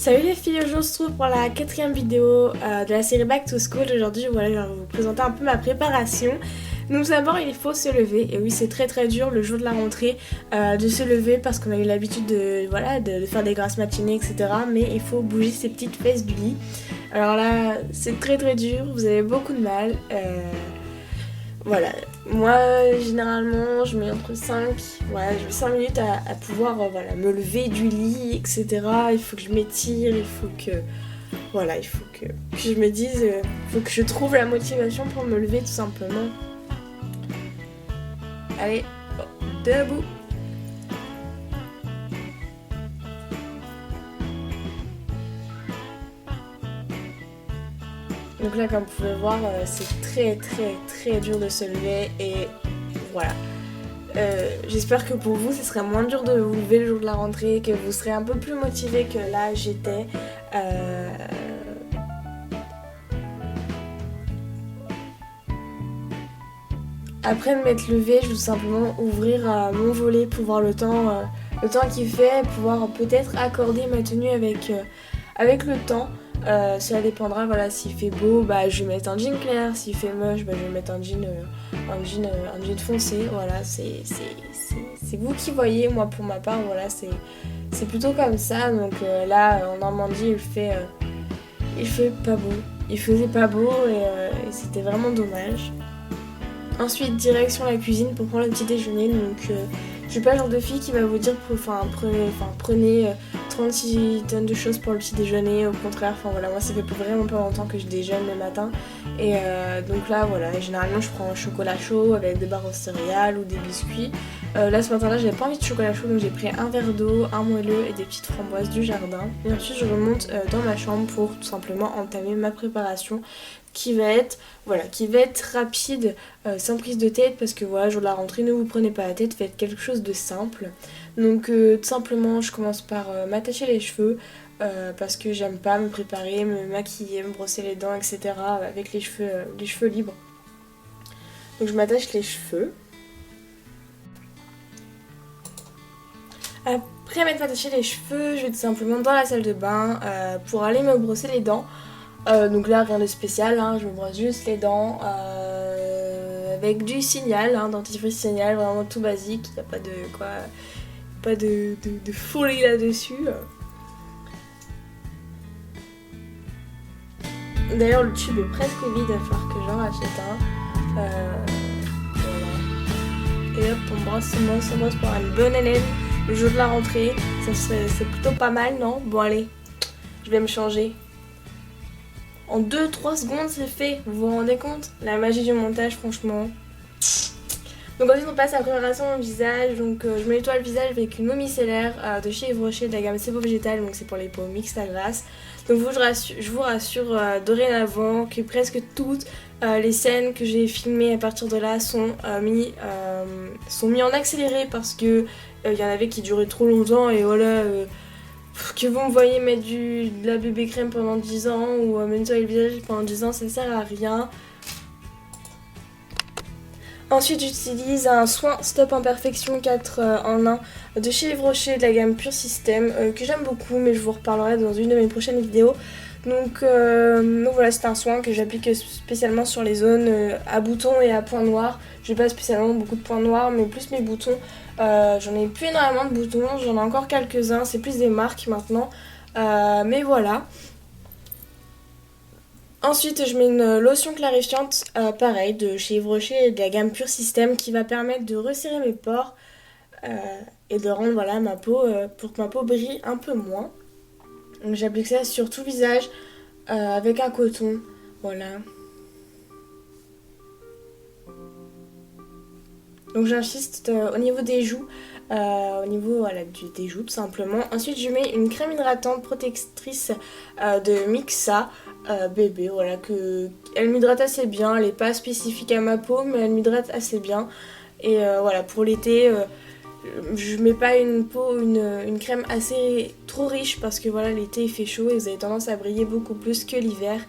Salut les filles, aujourd'hui on se retrouve pour la quatrième vidéo de la série Back to School. Aujourd'hui voilà, je vais vous présenter un peu ma préparation. Donc d'abord il faut se lever, et oui c'est très dur le jour de la rentrée de se lever parce qu'on a eu l'habitude de faire des grasses matinées etc. Mais il faut bouger ses petites fesses du lit. Alors là c'est très dur, vous avez beaucoup de mal. Voilà, moi généralement je mets entre 5 minutes à pouvoir me lever du lit, etc. Il faut que je m'étire, il faut que je me dise, il faut que je trouve la motivation pour me lever tout simplement. Allez, debout. Donc là comme vous pouvez voir c'est très dur de se lever et voilà. J'espère que pour vous ce serait moins dur de vous lever le jour de la rentrée, que vous serez un peu plus motivé que là j'étais. Après de m'être levée, je vais tout simplement ouvrir mon volet pour voir le temps qu'il fait, pouvoir peut-être accorder ma tenue avec le temps. Cela dépendra, voilà, s'il fait beau, je vais mettre un jean clair, s'il fait moche, je vais mettre un jean foncé, voilà, c'est vous qui voyez, moi pour ma part, voilà, c'est plutôt comme ça, donc là, en Normandie, il fait pas beau, il faisait pas beau et c'était vraiment dommage. Ensuite, direction la cuisine pour prendre le petit déjeuner, donc je suis pas le genre de fille qui va vous dire prenez 36 tonnes de choses pour le petit déjeuner, au contraire, moi ça fait vraiment pas longtemps que je déjeune le matin et donc là voilà, généralement je prends un chocolat chaud avec des barres aux céréales ou des biscuits. Là ce matin là j'avais pas envie de chocolat chaud donc j'ai pris un verre d'eau, un moelleux et des petites framboises du jardin et ensuite je remonte dans ma chambre pour tout simplement entamer ma préparation qui va être rapide, sans prise de tête parce que voilà, jour de la rentrée, ne vous prenez pas la tête, faites quelque chose de simple. Donc tout simplement je commence par m'attacher les cheveux parce que j'aime pas me préparer, me maquiller, me brosser les dents etc. avec les cheveux libres. Donc je m'attache les cheveux. Après m'être attaché les cheveux, je vais tout simplement dans la salle de bain pour aller me brosser les dents. Donc là rien de spécial, hein, je me brosse juste les dents avec du Signal, dentifrice Signal, vraiment tout basique, il n'y a pas de folie là-dessus. D'ailleurs le tube est presque vide, il va falloir que j'en rachète un. Voilà. Et hop on brosse pour une bonne haleine le jour de la rentrée, c'est plutôt pas mal non? Bon allez, je vais me changer. En 2-3 secondes c'est fait, vous vous rendez compte? La magie du montage franchement. Donc ensuite on passe à la préparation de mon visage, donc je me nettoie le visage avec une eau micellaire de chez Yves Rocher de la gamme C'est Beau Végétal, donc c'est pour les peaux mixtes à grasse. Donc je vous rassure dorénavant que presque toutes les scènes que j'ai filmées à partir de là sont mis en accéléré parce que il y en avait qui duraient trop longtemps et voilà... que vous me voyez mettre de la bébé crème pendant 10 ans ou me nettoyer le visage pendant 10 ans, ça ne sert à rien. Ensuite j'utilise un soin Stop Imperfection 4 en 1 de chez Yves Rocher de la gamme Pure System que j'aime beaucoup mais je vous reparlerai dans une de mes prochaines vidéos. Donc voilà, c'est un soin que j'applique spécialement sur les zones à boutons et à points noirs. Je n'ai pas spécialement beaucoup de points noirs mais plus mes boutons. J'en ai plus énormément de boutons, j'en ai encore quelques-uns, c'est plus des marques maintenant. Mais voilà. Ensuite je mets une lotion clarifiante pareil de chez Yves Rocher et de la gamme Pure System qui va permettre de resserrer mes pores et de rendre ma peau pour que ma peau brille un peu moins. Donc j'applique ça sur tout le visage avec un coton, voilà. Donc j'insiste au niveau des joues, des joues tout simplement. Ensuite je mets une crème hydratante protectrice de Mixa bébé, voilà, elle m'hydrate assez bien, elle n'est pas spécifique à ma peau mais elle m'hydrate assez bien. Et voilà, pour l'été... je mets pas une crème assez trop riche parce que voilà l'été il fait chaud et vous avez tendance à briller beaucoup plus que l'hiver.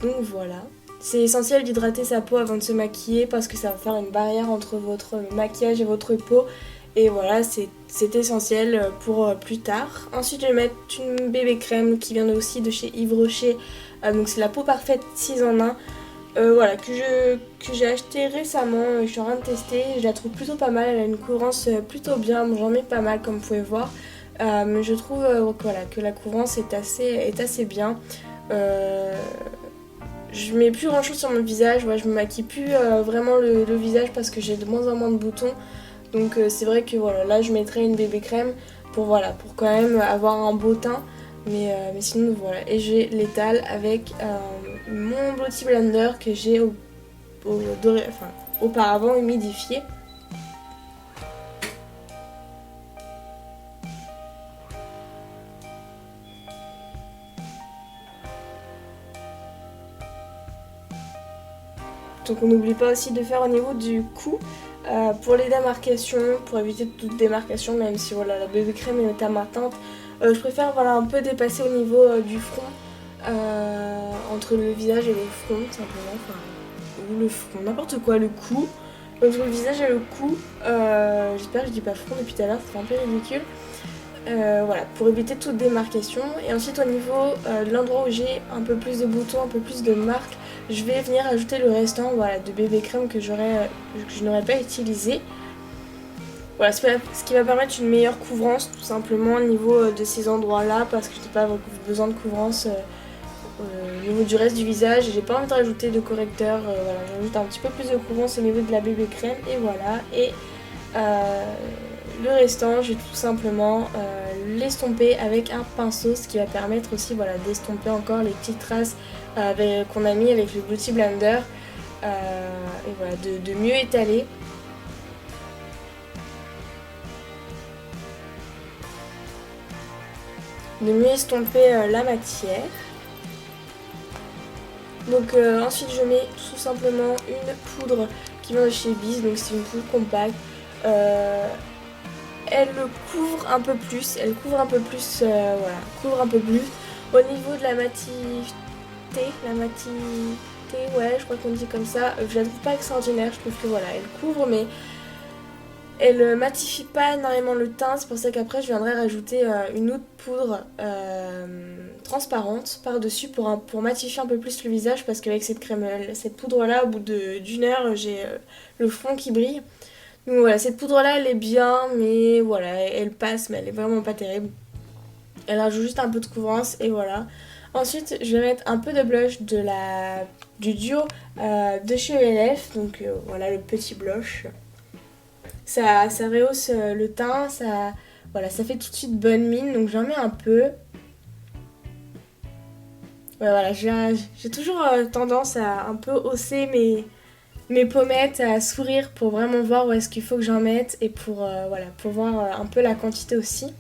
Donc voilà. C'est essentiel d'hydrater sa peau avant de se maquiller parce que ça va faire une barrière entre votre maquillage et votre peau Et voilà, c'est essentiel pour plus tard. Ensuite, je vais mettre une bébé crème qui vient aussi de chez Yves Rocher. Donc c'est la peau parfaite 6 en 1. Voilà, que j'ai acheté récemment, je suis en train de tester. Je la trouve plutôt pas mal, elle a une couvrance plutôt bien. Bon, j'en mets pas mal comme vous pouvez voir. Mais je trouve voilà, que la couvrance est assez bien. Je mets plus grand chose sur mon visage, ouais, je me maquille plus vraiment le visage parce que j'ai de moins en moins de boutons. Donc c'est vrai que voilà, là je mettrai une bébé crème pour, voilà, pour quand même avoir un beau teint. Mais sinon voilà. Et je l'étale avec mon Beauty Blender que j'ai auparavant humidifié. Donc on n'oublie pas aussi de faire au niveau du cou pour les démarcations, pour éviter toute démarcation, même si voilà, la bébé crème est à ma teinte. Je préfère voilà, un peu dépasser au niveau du front, entre le visage et le front simplement, enfin, ou le front, n'importe quoi, le cou. Entre le visage et le cou, j'espère que je dis pas front depuis tout à l'heure, ça fait un peu ridicule. Voilà, pour éviter toute démarcation. Et ensuite au niveau de l'endroit où j'ai un peu plus de boutons, un peu plus de marques, je vais venir ajouter le restant, voilà, de bébé crème que je n'aurais pas utilisé. Voilà, ce qui va permettre une meilleure couvrance tout simplement au niveau de ces endroits-là, parce que je n'ai pas besoin de couvrance au niveau du reste du visage. J'ai pas envie de rajouter de correcteur, voilà, j'ajoute un petit peu plus de couvrance au niveau de la bébé crème et voilà. Et le restant, je vais tout simplement l'estomper avec un pinceau, ce qui va permettre aussi, voilà, d'estomper encore les petites traces qu'on a mis avec le Beauty Blender, et voilà, de mieux étaler. De mieux estomper la matière. Donc ensuite je mets tout simplement une poudre qui vient de chez Bis, donc c'est une poudre compacte. Elle couvre un peu plus, voilà, couvre un peu plus. Au niveau de la matité, ouais, je crois qu'on dit comme ça, je la trouve pas extraordinaire, je trouve que voilà, elle couvre, mais elle matifie pas énormément le teint, c'est pour ça qu'après je viendrai rajouter une autre poudre transparente par-dessus pour matifier un peu plus le visage, parce qu'avec cette poudre-là, au bout d'une heure, j'ai le front qui brille. Donc voilà, cette poudre-là, elle est bien, mais voilà, elle passe, mais elle est vraiment pas terrible. Elle rajoute juste un peu de couvrance et voilà. Ensuite, je vais mettre un peu de blush du duo de chez ELF, donc voilà, le petit blush. Ça rehausse le teint, voilà, ça fait tout de suite bonne mine, donc j'en mets un peu. Ouais, voilà, j'ai toujours tendance à un peu hausser mes pommettes, à sourire pour vraiment voir où est-ce qu'il faut que j'en mette et voilà, pour voir un peu la quantité aussi.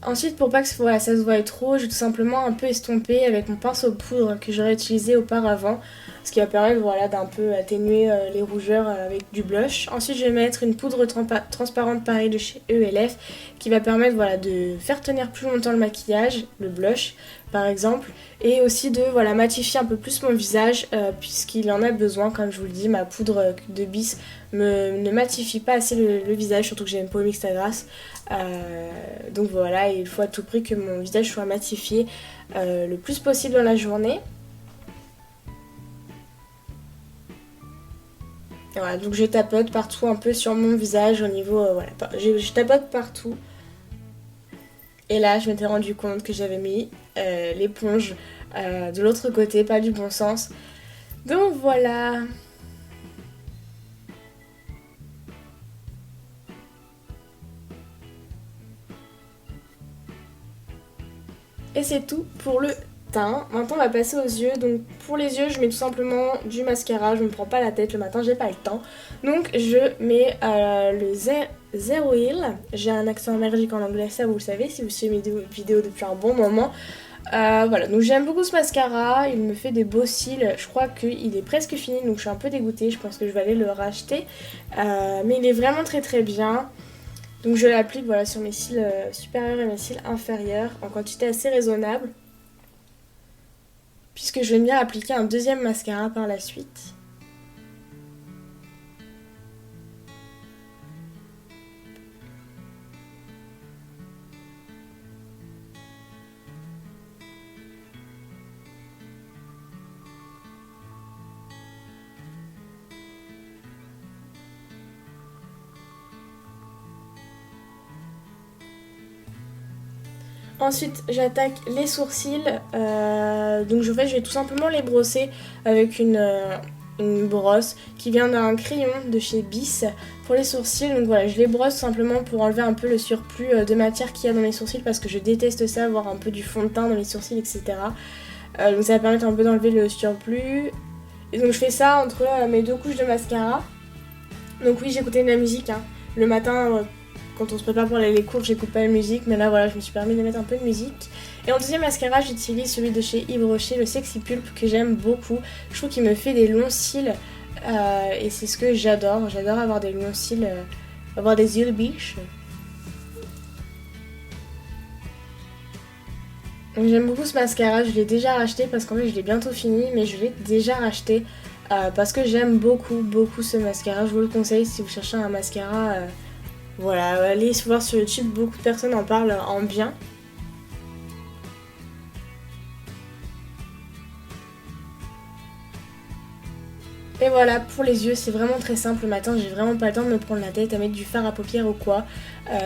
Ensuite, pour pas que voilà, ça se voie trop, je vais tout simplement un peu estomper avec mon pinceau poudre que j'aurais utilisé auparavant, ce qui va permettre, voilà, d'un peu atténuer les rougeurs avec du blush. Ensuite, je vais mettre une poudre transparente pareil de chez ELF qui va permettre, voilà, de faire tenir plus longtemps le maquillage, le blush par exemple, et aussi de, voilà, matifier un peu plus mon visage puisqu'il en a besoin. Comme je vous le dis, ma poudre de Bis ne matifie pas assez le visage, surtout que j'ai une peau mixte à grasse. Donc voilà, il faut à tout prix que mon visage soit matifié le plus possible dans la journée. Et voilà, donc je tapote partout un peu sur mon visage au niveau, voilà, je tapote partout. Et là, je m'étais rendu compte que j'avais mis l'éponge de l'autre côté, pas du bon sens. Donc voilà. Et c'est tout pour le teint. Maintenant, on va passer aux yeux. Donc pour les yeux, je mets tout simplement du mascara. Je me prends pas la tête le matin, j'ai pas le temps. Donc je mets le Zero Heal. J'ai un accent allergique en anglais, ça vous le savez si vous suivez mes vidéos depuis un bon moment. Voilà, donc j'aime beaucoup ce mascara, il me fait des beaux cils, je crois qu'il est presque fini, donc je suis un peu dégoûtée, je pense que je vais aller le racheter, mais il est vraiment très très bien. Donc je l'applique, voilà, sur mes cils supérieurs et mes cils inférieurs en quantité assez raisonnable, puisque je vais bien appliquer un deuxième mascara par la suite. Ensuite, j'attaque les sourcils. Donc je vais tout simplement les brosser avec une brosse qui vient d'un crayon de chez Bis pour les sourcils. Donc voilà, je les brosse simplement pour enlever un peu le surplus de matière qu'il y a dans mes sourcils parce que je déteste ça, avoir un peu du fond de teint dans les sourcils, etc. Donc ça va permettre un peu d'enlever le surplus. Et donc je fais ça entre mes 2 couches de mascara. Donc oui, j'écoutais de la musique, hein. Le matin, quand on se prépare pour aller les cours, j'écoute pas de musique, mais là voilà, je me suis permis de mettre un peu de musique. Et en deuxième mascara, j'utilise celui de chez Yves Rocher, le Sexy Pulp, que j'aime beaucoup. Je trouve qu'il me fait des longs cils, et c'est ce que j'adore. J'adore avoir des longs cils, avoir des yeux de biche. Donc j'aime beaucoup ce mascara, je l'ai déjà racheté parce qu'en fait je l'ai bientôt fini, mais je l'ai déjà racheté parce que j'aime beaucoup ce mascara. Je vous le conseille si vous cherchez un mascara. Voilà, allez voir sur YouTube, beaucoup de personnes en parlent en bien. Et voilà, pour les yeux, c'est vraiment très simple. Le matin, j'ai vraiment pas le temps de me prendre la tête à mettre du fard à paupières ou quoi.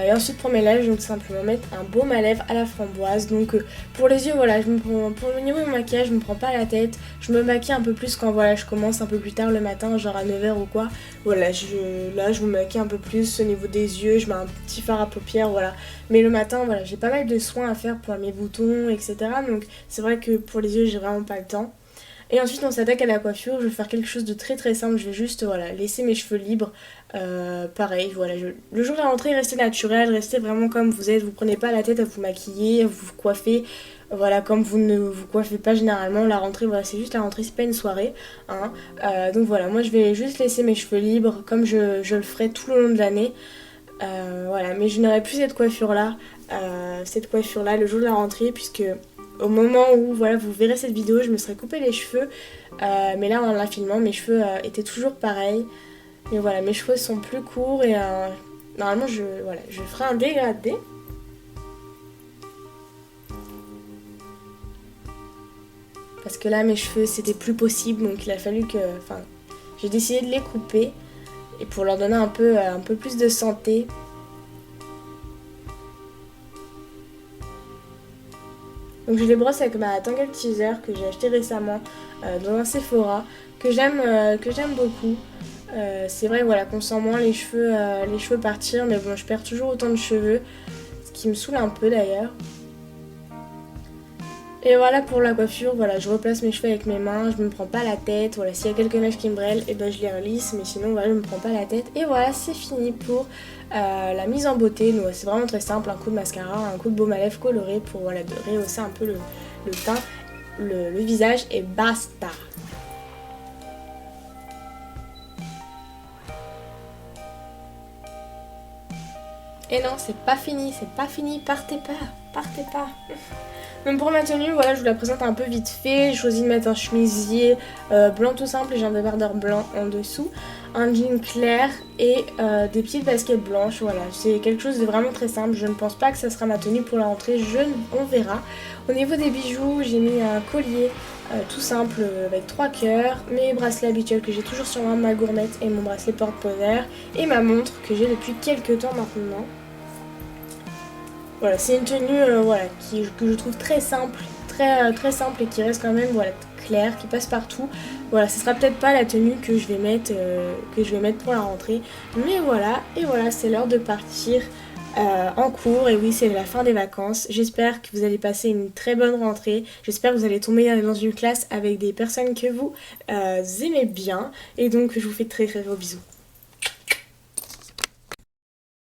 Et ensuite, pour mes lèvres, je vais tout simplement mettre un baume à lèvres à la framboise. Donc, pour les yeux, voilà, pour le niveau de mon maquillage, je me prends pas la tête. Je me maquille un peu plus quand voilà, je commence un peu plus tard le matin, genre à 9h ou quoi. Voilà, là, je me maquille un peu plus au niveau des yeux. Je mets un petit fard à paupières, voilà. Mais le matin, voilà, j'ai pas mal de soins à faire pour mes boutons, etc. Donc, c'est vrai que pour les yeux, j'ai vraiment pas le temps. Et ensuite on s'attaque à la coiffure, je vais faire quelque chose de très très simple, je vais juste voilà, laisser mes cheveux libres, pareil, voilà, le jour de la rentrée, restez naturel, restez vraiment comme vous êtes, vous prenez pas la tête à vous maquiller, à vous coiffer, voilà, comme vous ne vous coiffez pas généralement, la rentrée, voilà, c'est juste la rentrée, c'est pas une soirée, hein. Donc voilà, moi je vais juste laisser mes cheveux libres, comme je le ferai tout le long de l'année, voilà, mais je n'aurai plus cette coiffure-là le jour de la rentrée, puisque au moment où voilà, vous verrez cette vidéo, je me serais coupé les cheveux. Mais là, en la filmant, mes cheveux étaient toujours pareils. Mais voilà, mes cheveux sont plus courts et normalement, je ferai un dégradé. Parce que là, mes cheveux, c'était plus possible. Donc il a fallu que... Enfin, j'ai décidé de les couper. Et pour leur donner un peu plus de santé. Donc je les brosse avec ma Tangle Teaser que j'ai acheté récemment dans un Sephora, que j'aime beaucoup. C'est vrai voilà, qu'on sent moins les cheveux partir, mais bon, je perds toujours autant de cheveux, ce qui me saoule un peu d'ailleurs. Et voilà pour la coiffure, voilà, je replace mes cheveux avec mes mains, je me prends pas la tête, voilà, s'il y a quelques mèches qui me brêlent, et ben je les relisse, mais sinon voilà, je me prends pas la tête. Et voilà, c'est fini pour la mise en beauté. Donc c'est vraiment très simple, un coup de mascara, un coup de baume à lèvres coloré pour voilà, de rehausser un peu le teint, le visage et basta. Et non, c'est pas fini, partez pas. Donc pour ma tenue, voilà, je vous la présente un peu vite fait. J'ai choisi de mettre un chemisier blanc tout simple et j'ai un débardeur blanc en dessous, un jean clair et des petites baskets blanches. Voilà, c'est quelque chose de vraiment très simple. Je ne pense pas que ça sera ma tenue pour la rentrée, on verra. Au niveau des bijoux, j'ai mis un collier tout simple avec 3 cœurs, mes bracelets habituels que j'ai toujours sur moi, ma gourmette et mon bracelet porte-bonheur et ma montre que j'ai depuis quelques temps maintenant. Voilà, c'est une tenue que je trouve très simple, très simple et qui reste quand même voilà, claire, qui passe partout. Voilà, ce sera peut-être pas la tenue que je vais mettre pour la rentrée, mais voilà, et voilà, c'est l'heure de partir en cours. Et oui, c'est la fin des vacances. J'espère que vous allez passer une très bonne rentrée. J'espère que vous allez tomber dans une classe avec des personnes que vous aimez bien. Et donc, je vous fais très très gros bisous.